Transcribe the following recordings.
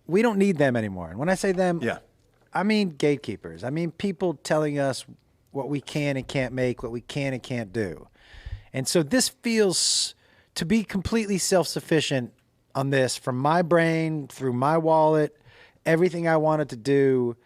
we don't need them anymore. And when I say them, Yeah. I mean gatekeepers. I mean people telling us what we can and can't make, what we can and can't do. And so this feels to be completely self-sufficient on this from my brain, through my wallet, everything I wanted to do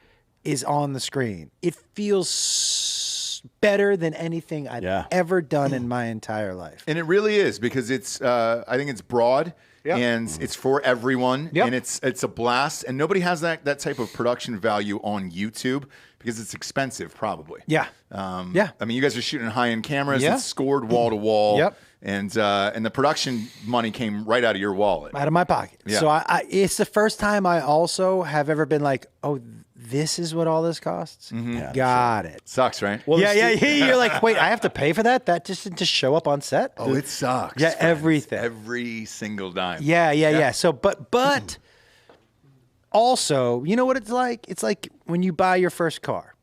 is on the screen. It feels better than anything I've ever done in my entire life. And it really is, because it's I think it's broad. Yep. And it's for everyone, and it's a blast. And nobody has that type of production value on YouTube because it's expensive, probably. Yeah. I mean, you guys are shooting high-end cameras. It's scored wall to wall. Yep. And the production money came right out of your wallet. Out of my pocket. Yeah. So it's the first time I also have ever been like, oh, this is what all this costs? Mm-hmm. Yeah, got it. Sucks, right? Well, you're like, wait, I have to pay for that? That just to show up on set? Oh, it sucks. Yeah, friends. everything. Every single dime. Yeah. So, but also, you know what it's like? It's like when you buy your first car.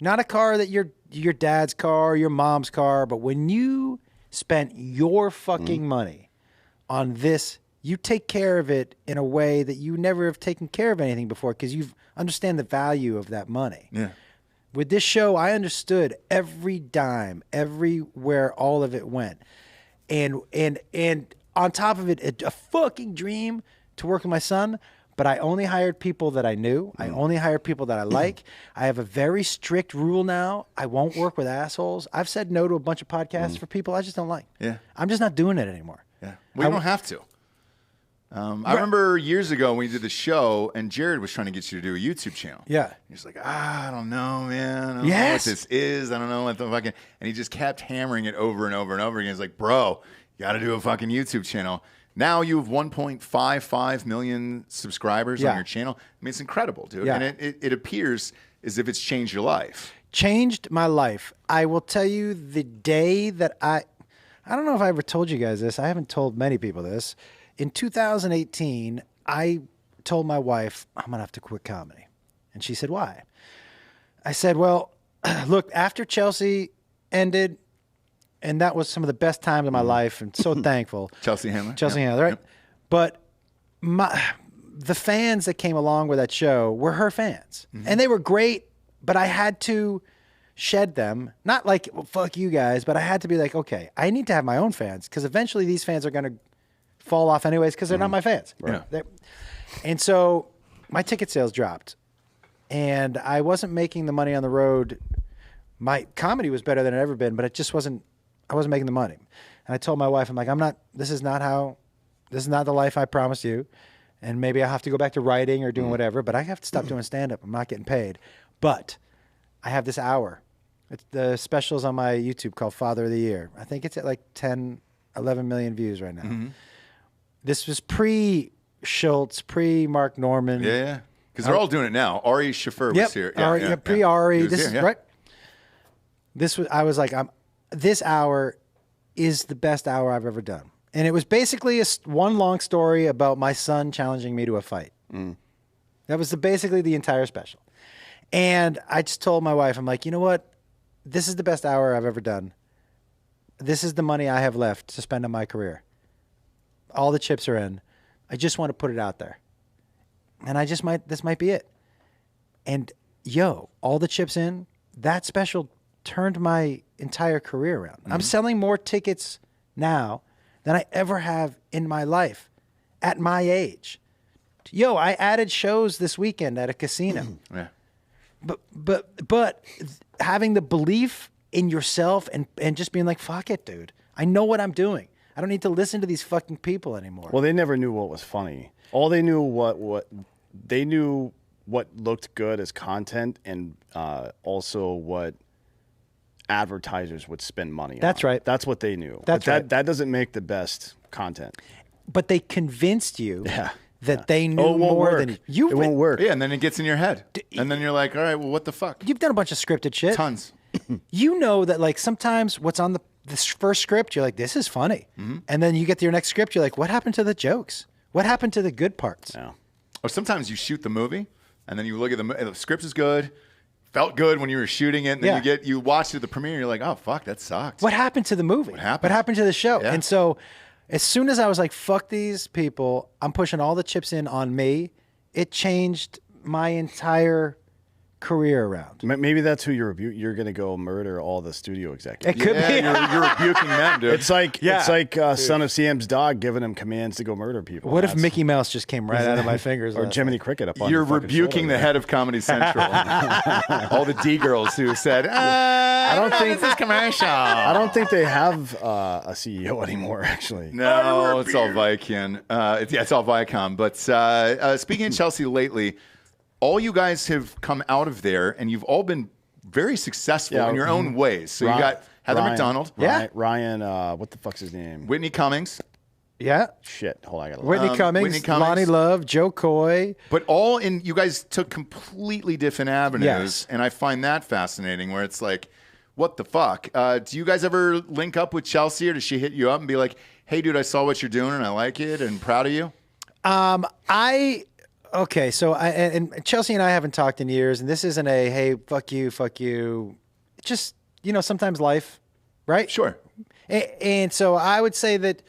Not a car that your dad's car or your mom's car, but when you spent your fucking money on this, you take care of it in a way that you never have taken care of anything before because you understand the value of that money. Yeah. With this show, I understood every dime, everywhere all of it went. And on top of it, a fucking dream to work with my son, but I only hired people that I knew. I only hired people that I like. I have a very strict rule now. I won't work with assholes. I've said no to a bunch of podcasts for people I just don't like. Yeah. I'm just not doing it anymore. Yeah. Well, you don't have to. I remember years ago when we did the show, and Jared was trying to get you to do a YouTube channel. Yeah. He's like, I don't know, man. I don't know what this is. I don't know what the fucking... And he just kept hammering it over and over and over again. He's like, bro, you got to do a fucking YouTube channel. Now you have 1.55 million subscribers on your channel. I mean, it's incredible, dude. Yeah. And it appears as if it's changed your life. Changed my life. I will tell you the day that I don't know if I ever told you guys this. I haven't told many people this. In 2018, I told my wife, I'm going to have to quit comedy. And she said, why? I said, well, look, after Chelsea ended, and that was some of the best times of my life, and so thankful. Chelsea Handler, right? Yep. But the fans that came along with that show were her fans. And they were great, but I had to shed them. Not like, well, fuck you guys, but I had to be like, okay, I need to have my own fans, because eventually these fans are going to fall off anyways because they're not my fans. Right. And so my ticket sales dropped, and I wasn't making the money on the road. My comedy was better than it ever been, but it just wasn't. I wasn't making the money. And I told my wife, I'm like, this is not the life I promised you. And maybe I'll have to go back to writing or doing whatever, but I have to stop doing stand-up. I'm not getting paid. But I have this hour. The special's on my YouTube called Father of the Year. I think it's at like 10, 11 million views right now. Mm-hmm. This was pre-Schultz, pre-Mark Norman. Yeah. Because they're all doing it now. Ari Schaffer was here. Pre-Ari. This is right. I was like, this hour is the best hour I've ever done. And it was basically one long story about my son challenging me to a fight. That was basically the entire special. And I just told my wife, I'm like, you know what? This is the best hour I've ever done. This is the money I have left to spend on my career. All the chips are in. I just want to put it out there. And this might be it. And all the chips in, that special turned my entire career around. I'm selling more tickets now than I ever have in my life at my age. I added shows this weekend at a casino. Yeah. But having the belief in yourself and just being like, fuck it, dude. I know what I'm doing. I don't need to listen to these fucking people anymore. Well, they never knew what was funny. All they knew they knew what looked good as content, and also what advertisers would spend money on. That's right. That's what they knew. Right. That doesn't make the best content. But they convinced you that they knew more than you. It won't work. Yeah, and then it gets in your head. And then you're like, all right, well, what the fuck? You've done a bunch of scripted shit. Tons. You know that like sometimes what's on the first script, you're like, this is funny. And then you get to your next script, you're like, what happened to the jokes? What happened to the good parts? Yeah. Or sometimes you shoot the movie, and then you look at the script is good, felt good when you were shooting it, and then you watch it at the premiere, and you're like, oh, fuck, that sucked. What happened to the movie? What happened? What happened to the show? Yeah. And so as soon as I was like, fuck these people, I'm pushing all the chips in on me it changed my entire career around. Maybe that's who you're going to go murder all the studio executives. It could be. You're rebuking them, dude. It's like Son of Sam's dog giving him commands to go murder people. What if Mickey Mouse just came right out of my fingers? Or Jiminy Cricket up on You're your fucking rebuking shoulder, the head of Comedy Central. All the D girls who said, I don't think this is commercial. I don't think they have a CEO anymore, actually. No, it's all Viacom. It's all Viacom. But speaking of Chelsea lately, all you guys have come out of there, and you've all been very successful in your own ways. So you got Heather McDonald. Ryan, what the fuck's his name? Whitney Cummings. Yeah. Shit. Hold on, I got to Whitney Cummings, Lonnie Love, Joe Coy. But you guys took completely different avenues. Yes. And I find that fascinating where it's like, what the fuck? Do you guys ever link up with Chelsea, or does she hit you up and be like, hey, dude, I saw what you're doing and I like it and proud of you? Okay, so and Chelsea and I haven't talked in years, and this isn't a hey, fuck you. Just, sometimes life, right? Sure. And so I would say that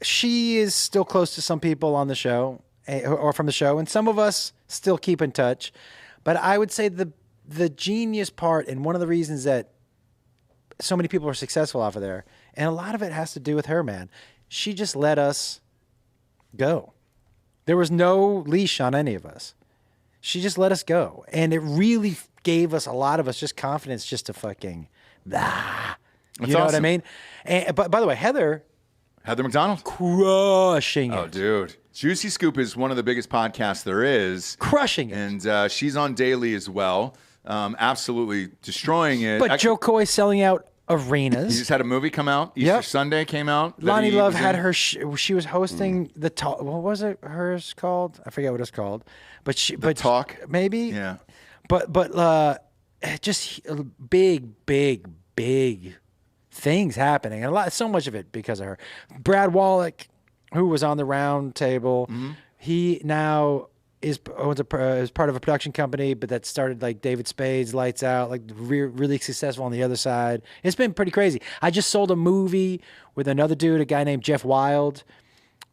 she is still close to some people on the show or from the show, and some of us still keep in touch. But I would say the genius part, and one of the reasons that so many people are successful off of there, and a lot of it has to do with her, man. She just let us go. There was no leash on any of us. She just let us go. And it really gave us, a lot of us, just confidence just to fucking, you know what I mean? And, but by the way, Heather McDonald? Crushing it. Oh, dude. Juicy Scoop is one of the biggest podcasts there is. Crushing it. And she's on daily as well. Absolutely destroying it. But Joe Coy selling out arenas. He just had a movie come out. Easter Sunday came out. Lonnie Love had her. She was hosting the talk. What was it? Hers called? I forget what it's called. But The Talk. Maybe. Yeah. But just big things happening, and so much of it because of her. Brad Wallach, who was on the round table, he now is part of a production company, but that started like David Spade's Lights Out, like really successful on the other side. It's been pretty crazy. I just sold a movie with another dude, a guy named Jeff Wild,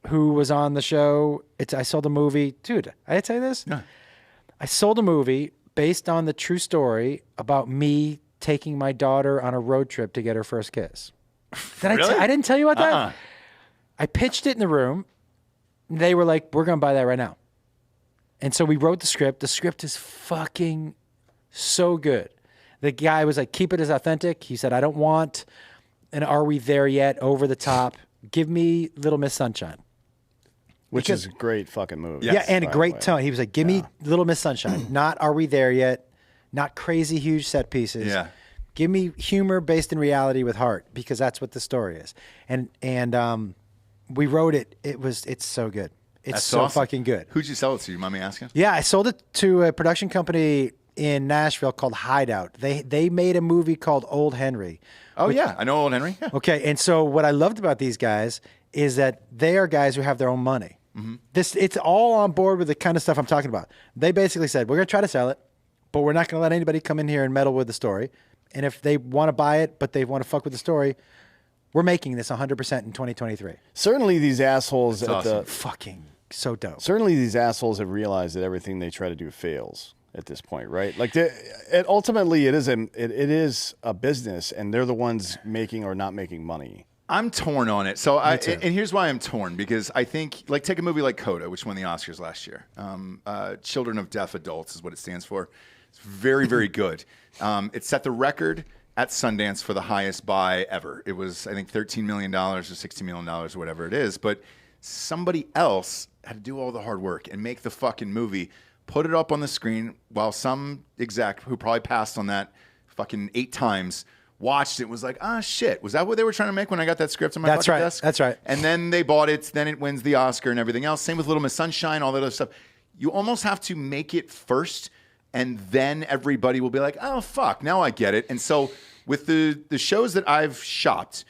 who was on the show. I sold a movie. Dude, I did say this? Yeah. I sold a movie based on the true story about me taking my daughter on a road trip to get her first kiss. Really? I didn't tell you about that? I pitched it in the room. They were like, we're going to buy that right now. And so we wrote the script. The script is fucking so good. The guy was like, keep it as authentic. He said, I don't want an Are We There Yet over the top. Give me Little Miss Sunshine. Which is a great fucking movie. Yeah, and a great tone. He was like, give me Little Miss Sunshine. Not Are We There Yet. Not crazy huge set pieces. Yeah. Give me humor based in reality with heart, because that's what the story is. And we wrote it. It's so good. It's so awesome. fucking good. Who'd you sell it to? You mind me asking? Yeah, I sold it to a production company in Nashville called Hideout. They made a movie called Old Henry. Oh, yeah. I know Old Henry. Yeah. Okay, and so what I loved about these guys is that they are guys who have their own money. It's all on board with the kind of stuff I'm talking about. They basically said, we're going to try to sell it, but we're not going to let anybody come in here and meddle with the story. And if they want to buy it, but they want to fuck with the story, we're making this 100% in 2023. Certainly these assholes That's awesome. Fucking so dope. Certainly these assholes have realized that everything they try to do fails at this point, right? Like, ultimately, it is a business, and they're the ones making or not making money. I'm torn on it. So and here's why I'm torn, because I think, like, take a movie like Coda, which won the Oscars last year. Children of Deaf Adults is what it stands for. It's very, very good. It set the record at Sundance for the highest buy ever. It was, I think, $13 million or $16 million or whatever it is. But somebody else had to do all the hard work and make the fucking movie, put it up on the screen, while some exec who probably passed on that fucking 8 times watched it, was like, shit, was that what they were trying to make when I got that script on my fucking desk? That's right. And then they bought it, then it wins the Oscar and everything else. Same with Little Miss Sunshine, all that other stuff. You almost have to make it first, and then everybody will be like, oh, fuck, now I get it. And so with the shows that I've shopped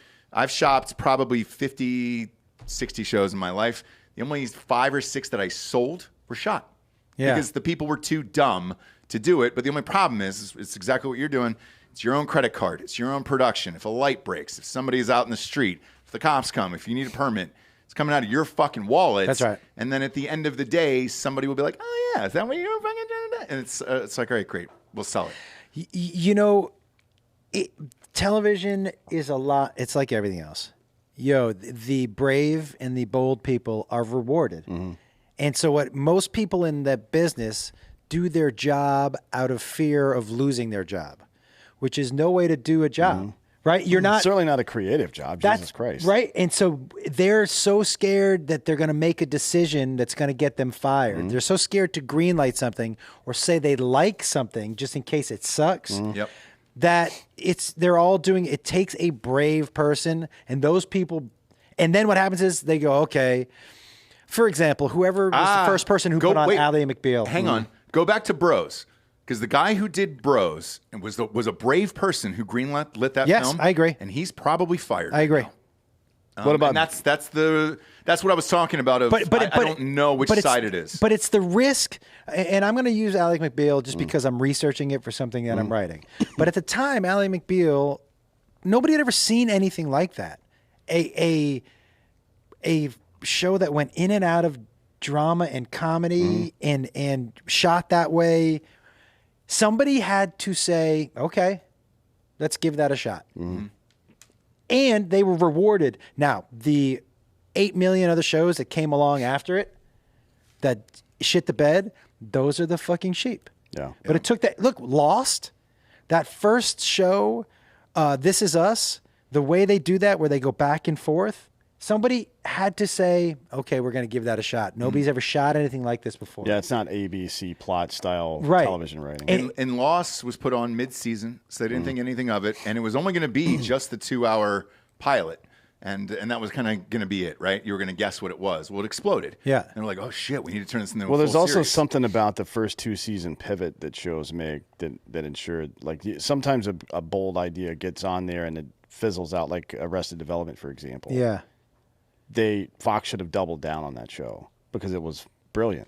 probably 50, 60 shows in my life. The only 5 or 6 that I sold were shot. Yeah. Because the people were too dumb to do it. But the only problem is it's exactly what you're doing. It's your own credit card. It's your own production. If a light breaks, if somebody's out in the street, if the cops come, if you need a permit, It's coming out of your fucking wallet. That's right. And then at the end of the day, somebody will be like, "Oh yeah, is that what you're fucking doing?" And it's like, all right, great, we'll sell it. You know, television is a lot. It's like everything else. The brave and the bold people are rewarded. Mm-hmm. And so what most people in the business do their job out of fear of losing their job, which is no way to do a job. Mm-hmm. Right? You're not certainly not a creative job. Jesus Christ. Right. And so they're so scared that they're going to make a decision that's going to get them fired. Mm-hmm. They're so scared to greenlight something or say they like something just in case it sucks. Mm-hmm. Yep. That they're all doing, it takes a brave person, and those people, and then what happens is they go, okay, for example, whoever was the first person who put on Ally McBeal. Hang on. Go back to Bros. Because the guy who did Bros and was a brave person who greenlit that film. Yes, I agree. And he's probably fired. I agree. What about that's what I was talking about. I don't know which side it is. But it's the risk, and I'm going to use Ally McBeal just because I'm researching it for something that I'm writing. But at the time, Ally McBeal, nobody had ever seen anything like that. A show that went in and out of drama and comedy and shot that way. Somebody had to say, okay, let's give that a shot. Mm-hmm. And they were rewarded. Now, the 8 million other shows that came along after it that shit the bed, those are the fucking sheep. Yeah. But it took that. Look, Lost, that first show, This Is Us, the way they do that where they go back and forth, somebody had to say, okay, we're going to give that a shot. Nobody's ever shot anything like this before. Yeah, it's not ABC plot style television writing. And Lost was put on mid-season, so they didn't think anything of it. And it was only going to be just the 2-hour pilot. And that was kind of going to be it, right? You were going to guess what it was. Well, it exploded. Yeah. And we're like, oh, shit, we need to turn this into a full series. There's also something about the first 2-season pivot that shows make that ensured, like, sometimes a bold idea gets on there and it fizzles out, like Arrested Development, for example. Yeah. Fox should have doubled down on that show because it was brilliant.